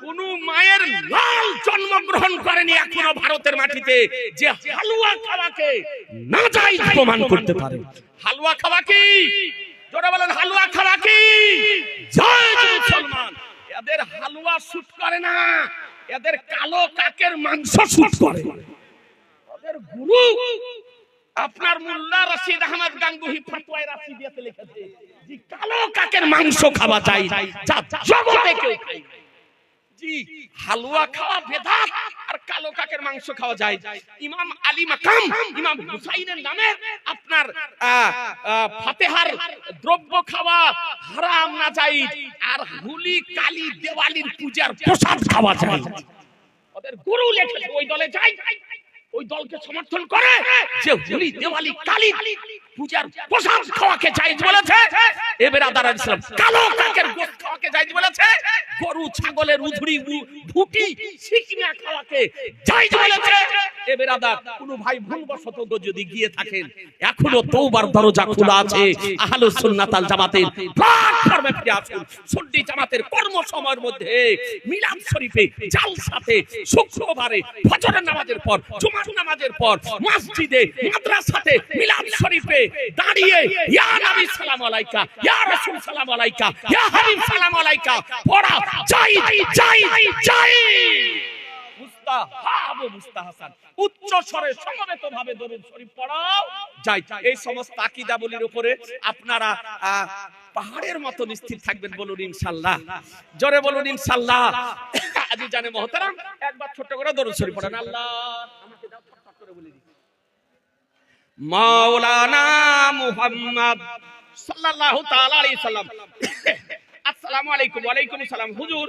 কোন মায়ের লাল জন্মগ্রহণ করেনি এখনো ভারতের মাটিতে যে হালুয়া খাওয়াকে নাজায়েজ প্রমাণ করতে পারে। হালুয়া খাওয়া কি? জোরে বলেন, হালুয়া খাওয়া কি জায়েজ? মুসলমান, এদের হালুয়া শুট করে না, এদের কালো কাকের মাংস শুট করে। ওদের গুরু আপনার মোল্লা রশিদ আহমদ গাঙ্গুহি ফতোয়ায়ে রাশিদিয়াতে লিখেছে যে কালো কাকের মাংস খাওয়া যায়, যা জগতে কেউ খায় না। জি, হালুয়া খাওয়া বেদাত আর কালো কাকের মাংস খাওয়া যায়। ইমাম আলী মাকাম ইমাম হুসাইনের নামে আপনার ফাতিহার দ্রব্য খাওয়া হারাম না জায়েজ, আর হোলি কালী দিওয়ালির পূজার প্রসাদ খাওয়া যায়। ওদের গুরু লেখেছে, ওই দলে যায়, ওই দলকে সমর্থন করে যে হোলি দিওয়ালি কালী পূজার প্রসাদ খাওয়াকে জায়েজ বলেছে। এ বেরাদার ইসলাম, কালো কাকের গোশত খাওয়াকে জায়েজ বলেছে, গরু ছাগলের উধুরি ভুটি শিকনা খাওয়াকে জায়েজ বলেছে। এ বেরাদার, কোন ভাই ভুলবশত যদি গিয়ে থাকেন, এখনো তওবার দরজা খোলা আছে। আহলুস সুন্নাত ওয়াল জামাতের প্ল্যাটফর্মে ফিরে আসুন। সুন্নি জামাতের কর্ম সময়ের মধ্যে মিলাদ শরীফে জালসাতে, শুক্রবারে ফজরের নামাজের পর, জুমার নামাজের পর মসজিদে মাদ্রাসাতে মিলাদ শরীফে দাঁড়িয়ে ইয়া নবী সালাম আলাইকা, ইয়া রাসূল সালাম আলাইকা, ইয়া হাবিব সালাম আলাইকা পড়া জায়েজ জায়েজ জায়েজ। মুস্তাহাব ও মুস্তাহাসান, উচ্চ স্বরে সমবেতভাবে দরুদ শরীফ পড়াও যায়। এই সমস্ত আকীদাবলীর উপরে আপনারা পাহাড়ের মতো স্থির থাকবেন। বলুন ইনশাআল্লাহ, জোরে বলুন ইনশাআল্লাহ। আজি জানে মুহতারাম, একবার ছোট করে দরুদ শরীফ পড়েন। আল্লাহ আমাকে দাও, ছোট করে বলে দিই। মাওলানা মুহাম্মদ সাল্লাল্লাহু তাআলা আলাইহি সাল্লাম। আসসালামু আলাইকুম। ওয়া আলাইকুম আসসালাম। হুজুর